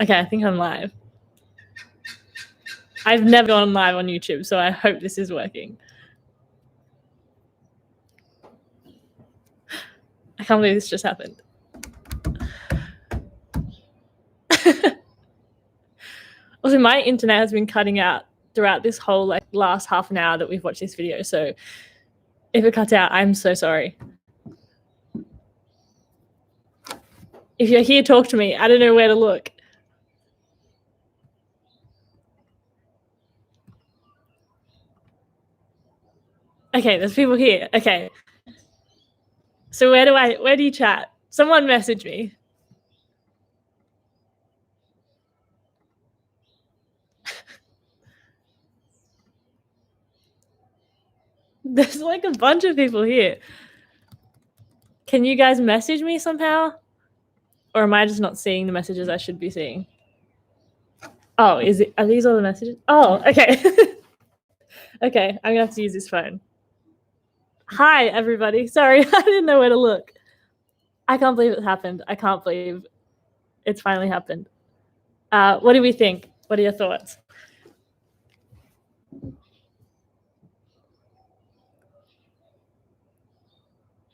Okay, I think I'm live. I've never gone live on YouTube, so I hope this is working. I can't believe this just happened. Also, my internet has been cutting out throughout this whole last half an hour that we've watched this video. So if it cuts out, I'm so sorry. If you're here, talk to me. I don't know where to look. Okay, there's people here. Okay. So where do you chat? Someone message me. There's like a bunch of people here. Can you guys message me somehow? Or am I just not seeing the messages I should be seeing? Oh, are these all the messages? Oh, okay. Okay, I'm gonna have to use this phone. Hi, everybody. Sorry, I didn't know where to look. I can't believe it happened. I can't believe it's finally happened. What do we think? What are your thoughts?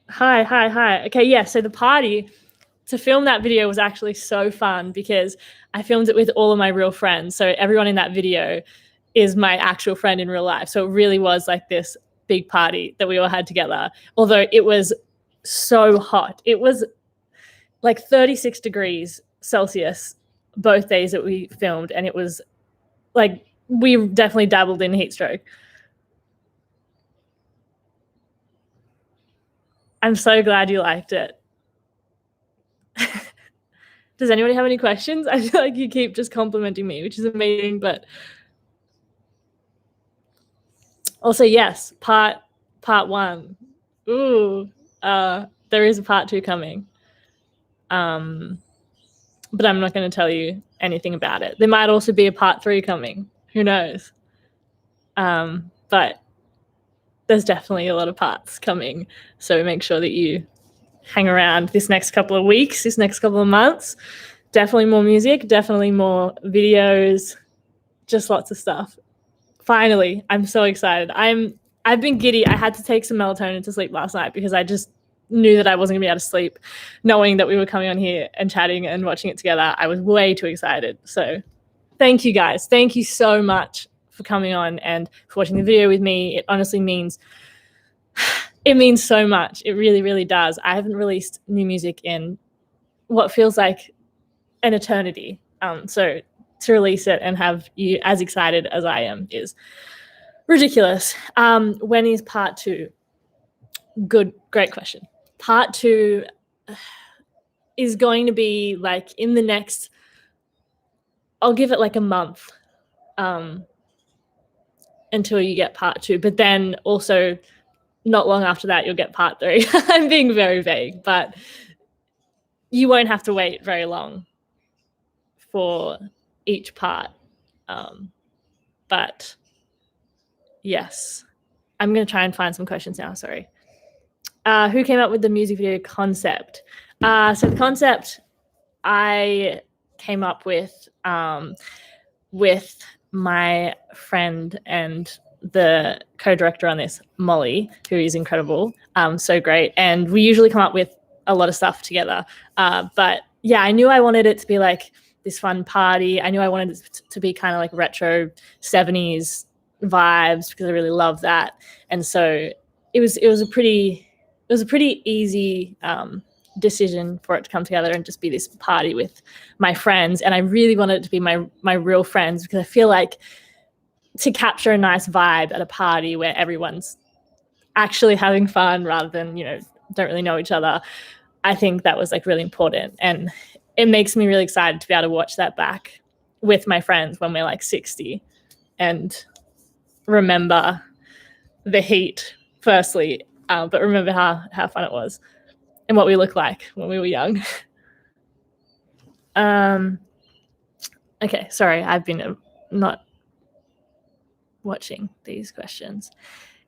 Hi. Okay, yeah, so the party, to film that video was actually so fun because I filmed it with all of my real friends. So everyone in that video is my actual friend in real life. So it really was like this big party that we all had together. Although it was so hot. It was like 36 degrees Celsius both days that we filmed. And it was like, we definitely dabbled in heat stroke. I'm so glad you liked it. Does anybody have any questions? I feel like you keep just complimenting me, which is amazing, but also, yes, part 1. Ooh, there is a part 2 coming. But I'm not going to tell you anything about it. There might also be a part 3 coming. Who knows? But there's definitely a lot of parts coming. So make sure that you hang around this next couple of weeks, this next couple of months. Definitely more music, definitely more videos, just lots of stuff. Finally, I'm so excited. I've been giddy. I had to take some melatonin to sleep last night because I just knew that I wasn't gonna be able to sleep, knowing that we were coming on here and chatting and watching it together. I was way too excited. So thank you guys. Thank you so much for coming on and for watching the video with me. It honestly means so much. It really, really does. I haven't released new music in what feels like an eternity. So to release it and have you as excited as I am is ridiculous. When is part 2? Great question. Part 2 is going to be like in the next, I'll give it like a month until you get part 2. But then also not long after that, you'll get part 3. I'm being very vague, but you won't have to wait very long for each part. But yes, I'm going to try and find some questions now. Sorry. Who came up with the music video concept? So the concept I came up with my friend and the co-director on this, Molly, who is incredible, so great. And we usually come up with a lot of stuff together. But yeah, I knew I wanted it to be like this fun party. I knew I wanted it to be kind of like retro 70s vibes because I really love that. And so it was a pretty easy decision for it to come together and just be this party with my friends. And I really wanted it to be my real friends because I feel like to capture a nice vibe at a party where everyone's actually having fun rather than, don't really know each other, I think that was like really important. And it makes me really excited to be able to watch that back with my friends when we're like 60 and remember the heat firstly, but remember how fun it was and what we looked like when we were young. Okay, sorry, I've been not watching these questions.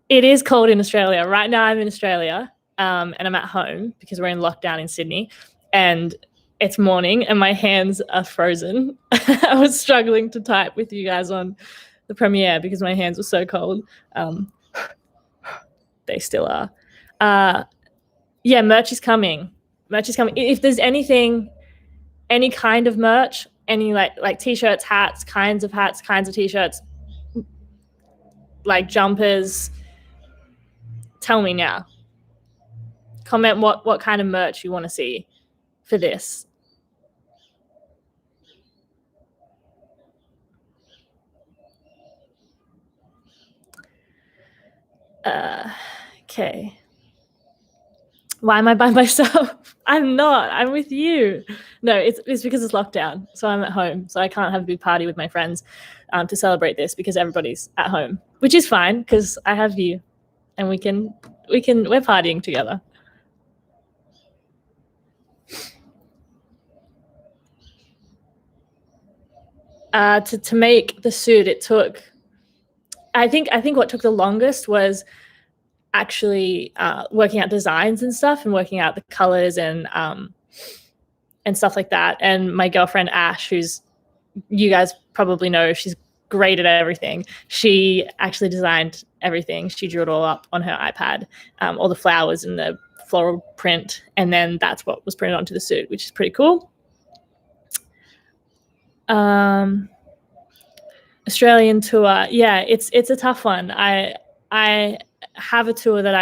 It is cold in Australia. Right now I'm in Australia and I'm at home because we're in lockdown in Sydney, and it's morning and my hands are frozen. I was struggling to type with you guys on the premiere because my hands were so cold. They still are. Yeah, merch is coming. Merch is coming. If there's anything, any kind of merch, any like t-shirts, hats, kinds of t-shirts, like jumpers, tell me now. Comment what kind of merch you want to see for this. Okay. Why am I by myself? I'm not. I'm with you. No, it's because it's lockdown. So I'm at home. So I can't have a big party with my friends to celebrate this because everybody's at home, which is fine because I have you and we're partying together. To make the suit, it took, I think what took the longest was actually working out designs and stuff and working out the colors and stuff like that. And my girlfriend Ash, who's, you guys probably know, she's great at everything. She actually designed everything. She drew it all up on her iPad, all the flowers and the floral print, and then that's what was printed onto the suit, which is pretty cool. Australian tour, yeah, it's a tough one. I have a tour that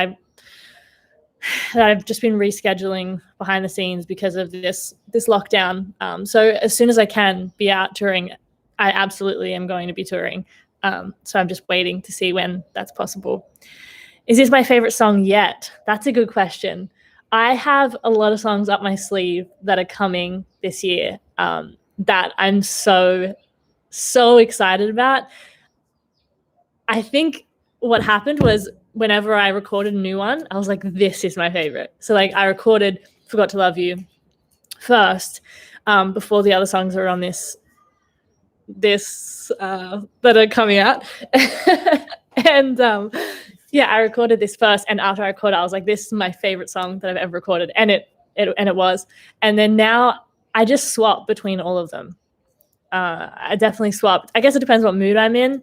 I've just been rescheduling behind the scenes because of this lockdown. So as soon as I can be out touring, I absolutely am going to be touring. So I'm just waiting to see when that's possible. Is this my favorite song yet? That's a good question. I have a lot of songs up my sleeve that are coming this year that I'm so excited about. I think what happened was whenever I recorded a new one, I was like, this is my favorite. So like I recorded Forgot to Love You first before the other songs are on this that are coming out. And yeah, I recorded this first, and after I recorded, I was like, this is my favorite song that I've ever recorded, and it was. And then now I just swap between all of them. I definitely swapped. I guess it depends what mood I'm in,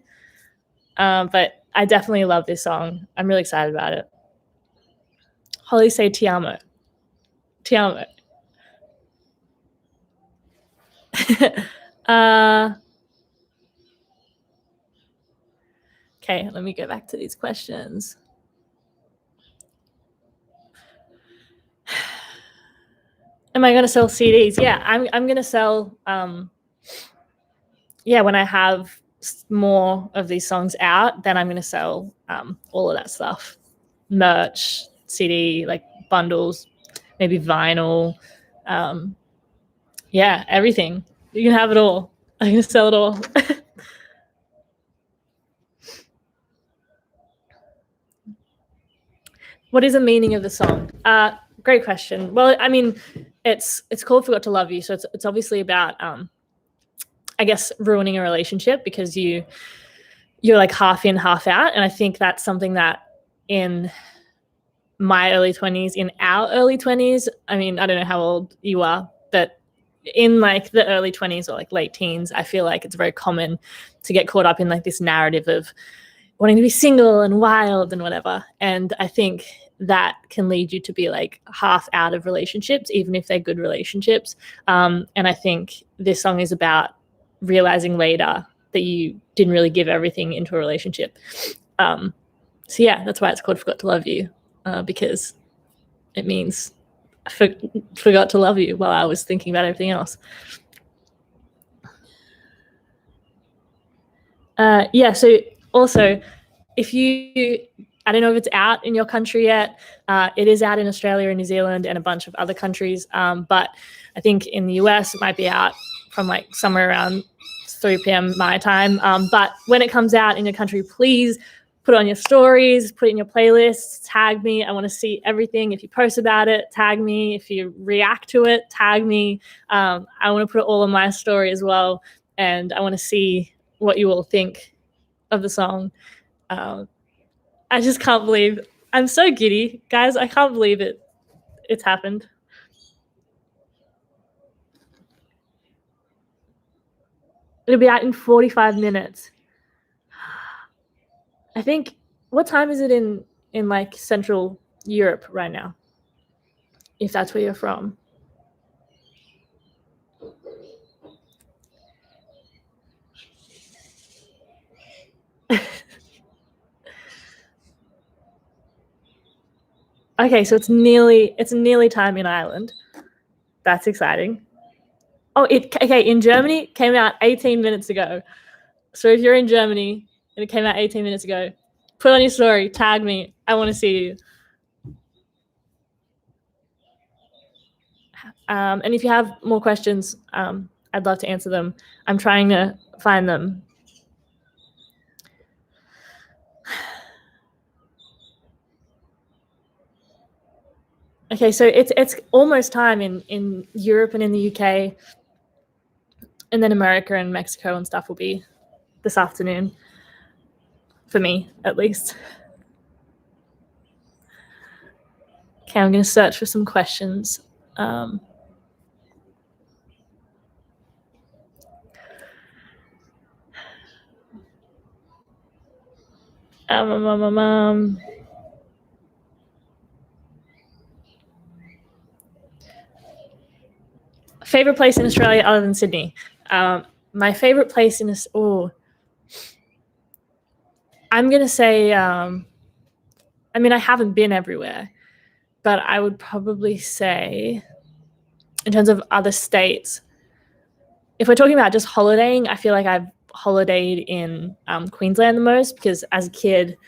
but I definitely love this song. I'm really excited about it. Holly, say ti amo. Ti amo. Okay, let me go back to these questions. Am I going to sell CDs? Yeah, I'm going to sell. Yeah, when I have more of these songs out, then I'm going to sell all of that stuff. Merch, CD, like bundles, maybe vinyl. Yeah, everything. You can have it all. I'm going to sell it all. What is the meaning of the song? Great question. Well, I mean, it's called Forgot to Love You, so it's obviously about I guess ruining a relationship because you're like half in, half out. And I think that's something that in my early 20s, in our early 20s, I mean, I don't know how old you are, but in like the early 20s or like late teens, I feel like it's very common to get caught up in like this narrative of wanting to be single and wild and whatever. And I think that can lead you to be like half out of relationships, even if they're good relationships. And I think this song is about realizing later that you didn't really give everything into a relationship. So yeah, that's why it's called Forgot to Love You, because it means I forgot to love you while I was thinking about everything else. Yeah, so also, if you, I don't know if it's out in your country yet. It is out in Australia and New Zealand and a bunch of other countries. But I think in the US, it might be out from like somewhere around 3 p.m. my time. But when it comes out in your country, please put it on your stories, put it in your playlists, tag me. I want to see everything. If you post about it, tag me. If you react to it, tag me. I want to put it all on my story as well. And I want to see what you all think of the song. I just can't believe, I'm so giddy, guys. I can't believe it's happened. It'll be out in 45 minutes. I think, what time is it in like Central Europe right now? If that's where you're from. Okay, so it's nearly time in Ireland. That's exciting. Oh, in Germany, it came out 18 minutes ago. So if you're in Germany and it came out 18 minutes ago, put on your story, tag me. I want to see you. And if you have more questions, I'd love to answer them. I'm trying to find them. Okay, so it's almost time in Europe and in the UK, and then America and Mexico and stuff will be this afternoon, for me at least. Okay, I'm going to search for some questions. Favorite place in Australia other than Sydney? My favorite place in this. Oh, I'm gonna say. I mean, I haven't been everywhere, but I would probably say, in terms of other states, if we're talking about just holidaying, I feel like I've holidayed in Queensland the most, because as a kid,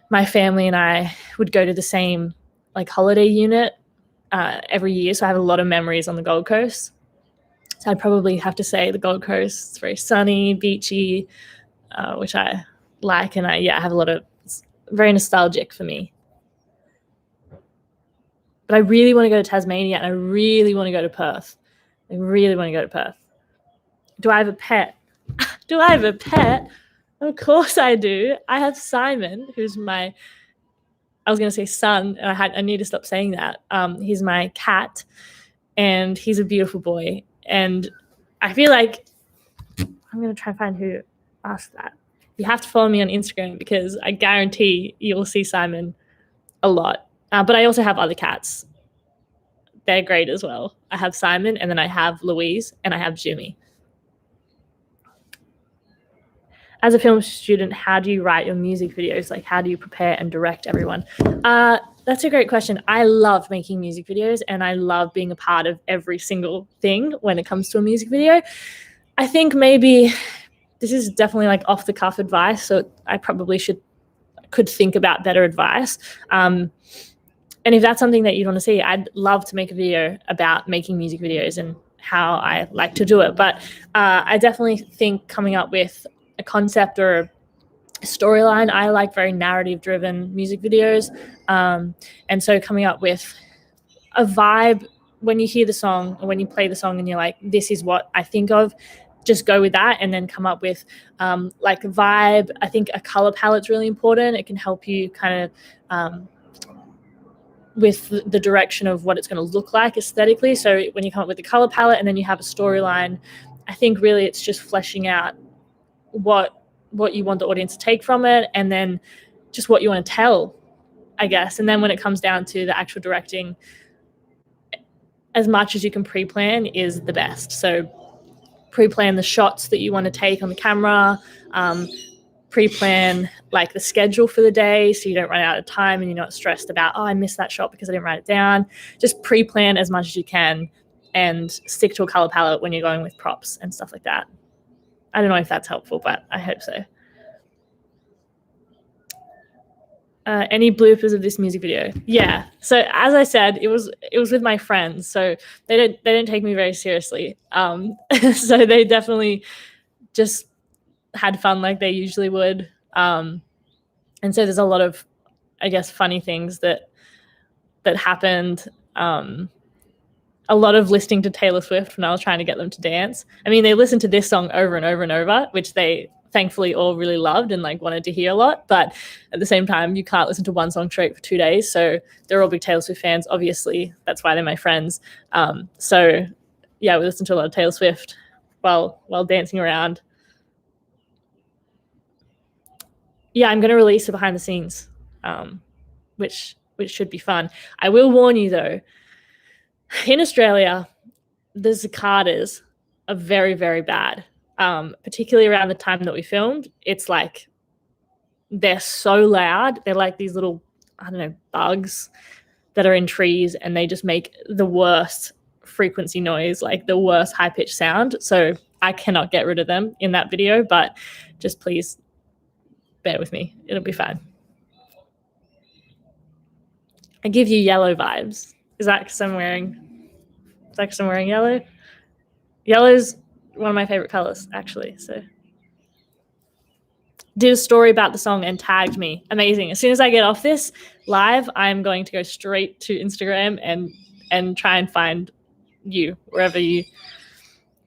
my family and I would go to the same like holiday unit every year, so I have a lot of memories on the Gold Coast. So I'd probably have to say the Gold Coast. It's very sunny, beachy, which I like, and I have a lot of, it's very nostalgic for me. But I really want to go to Tasmania, and I really want to go to Perth. I really want to go to Perth. Do I have a pet? Do I have a pet? Of course I do. I have Simon, who's my, I was going to say son, and I need to stop saying that. He's my cat, and he's a beautiful boy. And I feel like, I'm going to try and find who asked that. You have to follow me on Instagram, because I guarantee you'll see Simon a lot. But I also have other cats. They're great as well. I have Simon, and then I have Louise, and I have Jimmy. As a film student, how do you write your music videos? Like, how do you prepare and direct everyone? That's a great question. I love making music videos, and I love being a part of every single thing when it comes to a music video. I think maybe this is definitely like off the cuff advice, so I probably could think about better advice. And if that's something that you want to see, I'd love to make a video about making music videos and how I like to do it. But I definitely think coming up with a concept or a storyline, I like very narrative-driven music videos. And so coming up with a vibe when you hear the song, or when you play the song and you're like, this is what I think of, just go with that, and then come up with like a vibe. I think a color palette's really important. It can help you kind of with the direction of what it's going to look like aesthetically. So when you come up with the color palette and then you have a storyline, I think really it's just fleshing out what you want the audience to take from it, and then just what you want to tell, I guess. And then when it comes down to the actual directing, as much as you can pre-plan is the best. So pre-plan the shots that you want to take on the camera, pre-plan like the schedule for the day, so you don't run out of time and you're not stressed about, oh, I missed that shot because I didn't write it down. Just pre-plan as much as you can, and stick to a color palette when you're going with props and stuff like that. I don't know if that's helpful, but I hope so. Any bloopers of this music video? Yeah. So as I said, it was with my friends, so they don't take me very seriously. So they definitely just had fun like they usually would. And so there's a lot of, I guess, funny things that happened. A lot of listening to Taylor Swift when I was trying to get them to dance. I mean, they listened to this song over and over and over, which they thankfully all really loved and like wanted to hear a lot. But at the same time, you can't listen to one song straight for 2 days. So they're all big Taylor Swift fans, obviously. That's why they're my friends. So yeah, we listened to a lot of Taylor Swift while dancing around. yeah, I'm going to release a behind the scenes, which should be fun. I will warn you though, in Australia, the cicadas are very, very bad. Particularly around the time that we filmed, it's like they're so loud. They're like these little, I don't know, bugs that are in trees, and they just make the worst frequency noise, like the worst high pitched sound. So I cannot get rid of them in that video, but just please bear with me. It'll be fine. I give you yellow vibes. Is that because I'm wearing yellow? Yellow's one of my favorite colors, actually. So did a story about the song and tagged me. Amazing. As soon as I get off this live, I'm going to go straight to Instagram and try and find you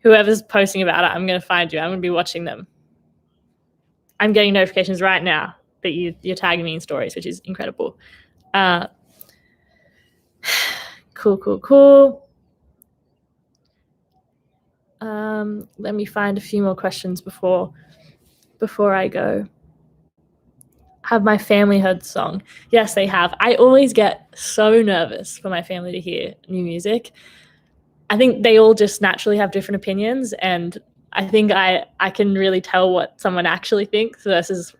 whoever's posting about it. I'm going to find you. I'm going to be watching them. I'm getting notifications right now that you're tagging me in stories, which is incredible. Cool. Let me find a few more questions before I go. Have my family heard the song? Yes, they have. I always get so nervous for my family to hear new music. I think they all just naturally have different opinions, and I think I can really tell what someone actually thinks versus,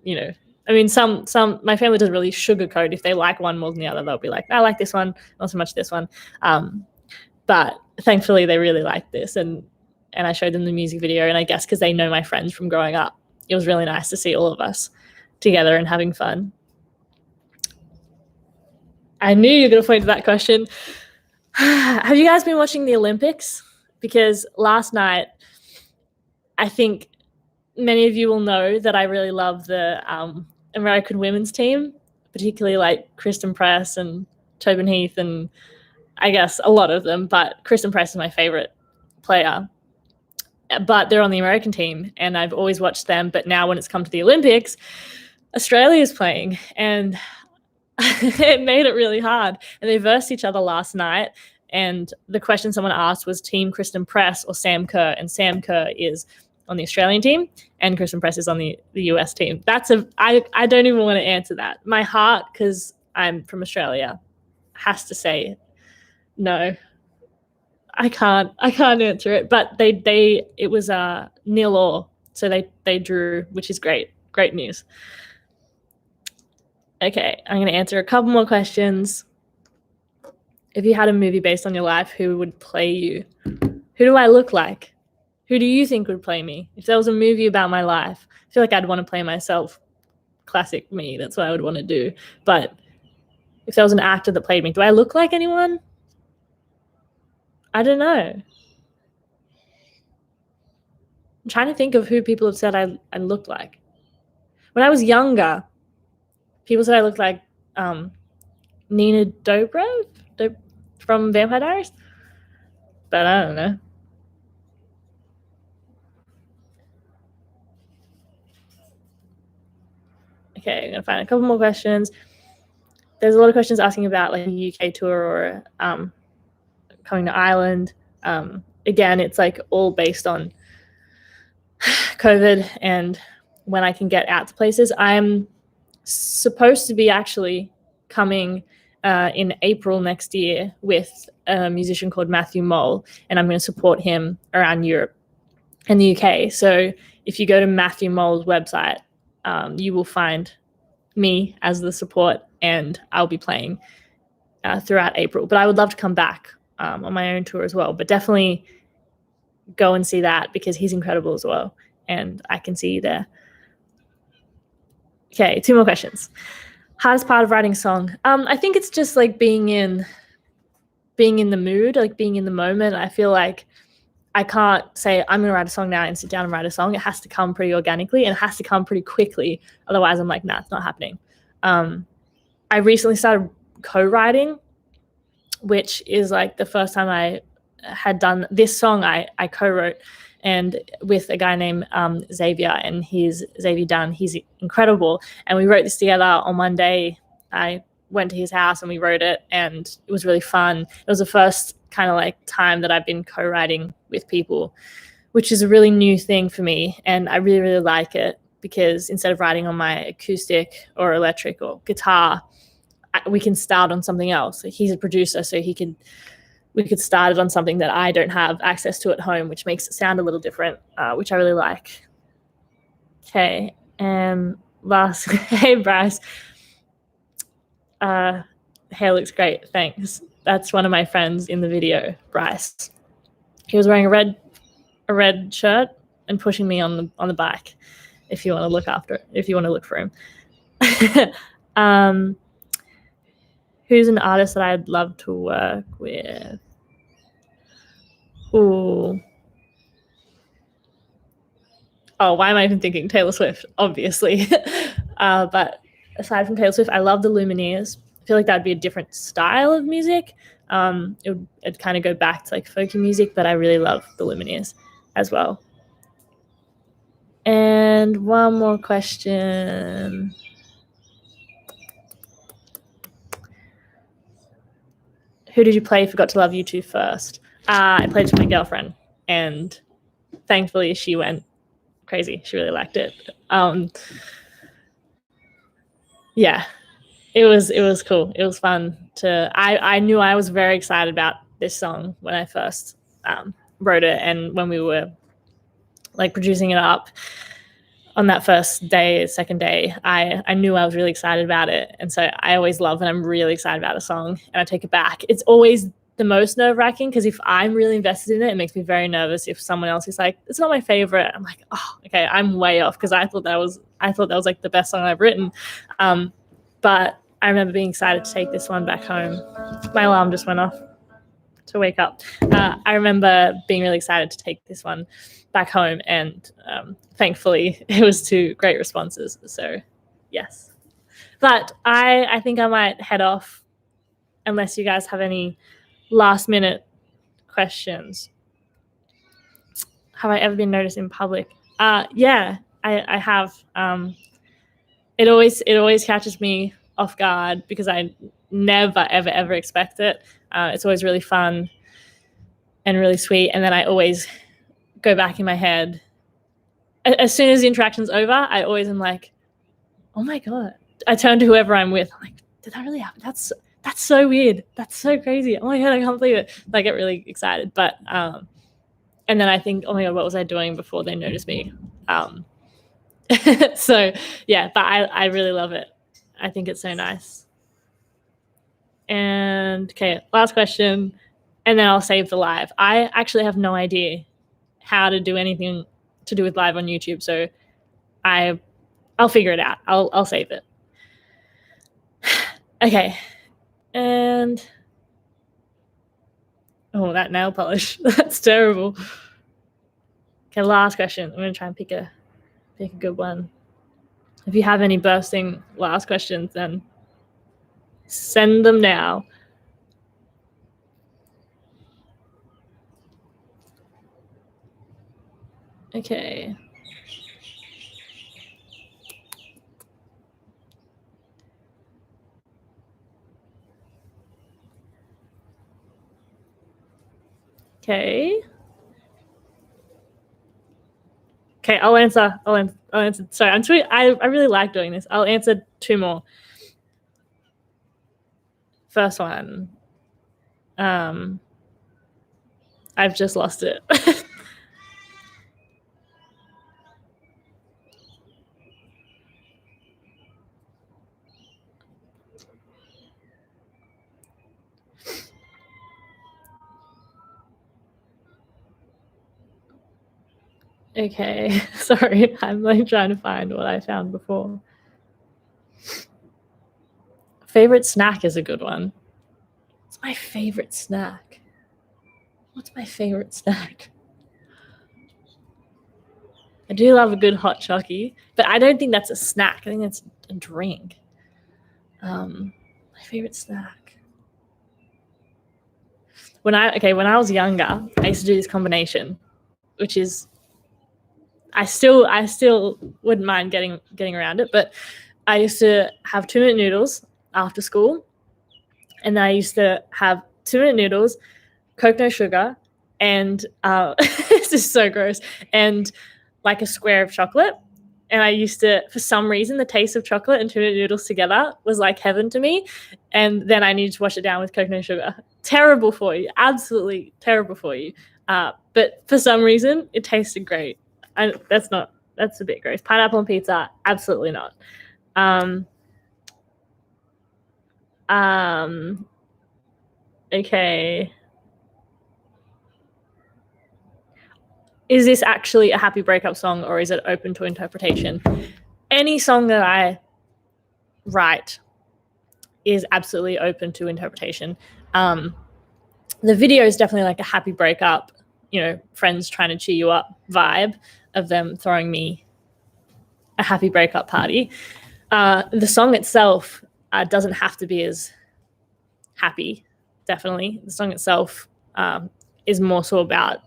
I mean, some my family doesn't really sugarcoat. If they like one more than the other, they'll be like, I like this one, not so much this one. But thankfully, they really like this, and I showed them the music video, and I guess because they know my friends from growing up, it was really nice to see all of us together and having fun. I knew you were going to point to that question. Have you guys been watching the Olympics? Because last night, I think many of you will know that I really love the American women's team, particularly like Kristen Press and Tobin Heath, and I guess a lot of them, but Kristen Press is my favorite player. But they're on the American team, and I've always watched them. But now when it's come to the Olympics, Australia is playing, and it made it really hard. And they versed each other last night, and the question someone asked was Team Kristen Press or Sam Kerr, and Sam Kerr is on the Australian team, and Kristen Press is on the US team. I don't even want to answer that. My heart, because I'm from Australia, has to say no. I can't answer it, but it was 0-0, so they drew, which is great news. Okay, I'm going to answer a couple more questions. If you had a movie based on your life, who would play you? Who do I look like? Who do you think would play me? If there was a movie about my life, I feel like I'd want to play myself. Classic me, that's what I would want to do. But if there was an actor that played me, do I look like anyone? I don't know. I'm trying to think of who people have said I looked like. When I was younger, people said I looked like Nina Dobrev from Vampire Diaries, but I don't know. Okay, I'm gonna find a couple more questions. There's a lot of questions asking about like a UK tour or coming to Ireland. Again, it's like all based on COVID and when I can get out to places. I'm supposed to be actually coming in April next year with a musician called Matthew Mole, and I'm going to support him around Europe and the UK. So if you go to Matthew Mole's website, you will find me as the support, and I'll be playing throughout April. But I would love to come back on my own tour as well, but definitely go and see that because he's incredible as well, and I can see you there. Okay, 2 more questions. Hardest part of writing a song? I think it's just like being in the mood, like being in the moment. I feel like I can't say I'm going to write a song now and sit down and write a song. It has to come pretty organically, and it has to come pretty quickly. Otherwise, I'm like, nah, it's not happening. I recently started co-writing, which is like the first time I had done this song. I co-wrote and with a guy named Xavier, and he's Xavier Dunn. He's incredible. And we wrote this together on Monday. I went to his house and we wrote it, and it was really fun. It was the first kind of like time that I've been co-writing with people, which is a really new thing for me, and I really, really like it. because instead of writing on my acoustic or electric or guitar, we can start on something else. He's a producer, so we could start it on something that I don't have access to at home, which makes it sound a little different, which I really like. Okay, and last, hey Bryce, hair looks great, thanks. That's one of my friends in the video, Bryce. He was wearing a red shirt and pushing me on the bike. If you want to look for him. Who's an artist that I'd love to work with? Ooh. Oh, why am I even thinking Taylor Swift? Obviously. But aside from Taylor Swift, I love the Lumineers. I feel like that'd be a different style of music. It'd kind of go back to like folky music, but I really love the Lumineers as well. And one more question. Who did you play Forgot to Love You to first? I played to my girlfriend, and thankfully she went crazy. She really liked it. Yeah, it was cool. It was fun I knew I was very excited about this song when I first wrote it, and when we were like producing it up on that first day, second day, I knew I was really excited about it. And so I always love when I'm really excited about a song and I take it back. It's always the most nerve-wracking because if I'm really invested in it, it makes me very nervous. If someone else is like, it's not my favorite, I'm like, oh, okay, I'm way off because I thought that was like the best song I've written. But I remember being excited to take this one back home. My alarm just went off to wake up. I remember being really excited to take this one back home, and thankfully it was to great responses. So yes, but I think I might head off unless you guys have any last minute questions. Have I ever been noticed in public? Yeah, I have. It always catches me off guard because I never ever expect it. It's always really fun and really sweet, and then I always go back in my head. As soon as the interaction's over, I always am like, oh my God. I turn to whoever I'm with. I'm like, did that really happen? That's so weird. That's so crazy. Oh my God, I can't believe it. I get really excited. But and then I think, oh my God, what was I doing before they noticed me? So yeah, but I really love it. I think it's so nice. And okay, last question, and then I'll save the live. I actually have no idea how to do anything to do with live on YouTube, so I'll figure it out. I'll save it. Okay, and oh, that nail polish, that's terrible. Okay, last question. I'm gonna try and pick a good one. If you have any bursting last questions, then send them now. Okay. Okay. Okay, I'll answer. Sorry, I really like doing this. I'll answer two more. First one. I've just lost it. Okay, sorry. I'm like trying to find what I found before. Favorite snack is a good one. What's my favorite snack? What's my favorite snack? I do love a good hot chockey, but I don't think that's a snack. I think that's a drink. My favorite snack. When I was younger, I used to do this combination, which is I still wouldn't mind getting around it, but I used to have 2-minute noodles after school, and then I used to have 2-minute noodles, Coke no sugar, and this is so gross, and like a square of chocolate, And I used to, for some reason, the taste of chocolate and tuna noodles together was like heaven to me. And then I needed to wash it down with coconut sugar. Terrible for you. Absolutely terrible for you. But for some reason, it tasted great. And that's a bit gross. Pineapple on pizza, absolutely not. Okay. Is this actually a happy breakup song, or is it open to interpretation? Any song that I write is absolutely open to interpretation. The video is definitely like a happy breakup, friends trying to cheer you up vibe of them throwing me a happy breakup party. The song itself doesn't have to be as happy, definitely. The song itself is more so about,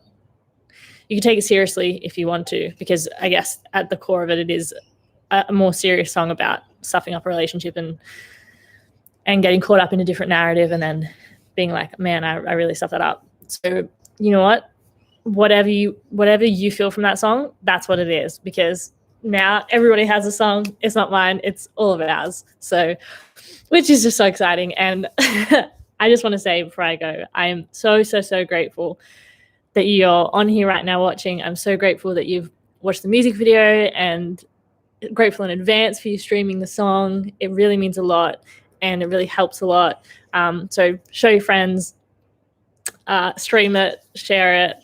you can take it seriously if you want to, because I guess at the core of it, it is a more serious song about stuffing up a relationship and getting caught up in a different narrative and then being like, man, I really stuffed that up. So you know what? Whatever you feel from that song, that's what it is, because now everybody has a song. It's not mine. It's all of ours. So, which is just so exciting. And I just want to say before I go, I am so, so, so grateful that you're on here right now watching. I'm so grateful that you've watched the music video, and grateful in advance for you streaming the song. It really means a lot, and it really helps a lot. So show your friends, stream it, share it.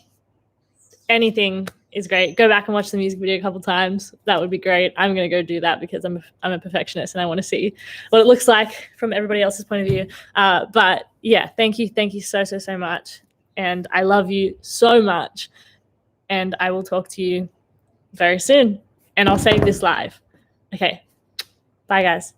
Anything is great. Go back and watch the music video a couple times. That would be great. I'm going to go do that because I'm a perfectionist and I want to see what it looks like from everybody else's point of view. But yeah, thank you so, so, so much. And I love you so much. And I will talk to you very soon. And I'll save this live. Okay. Bye, guys.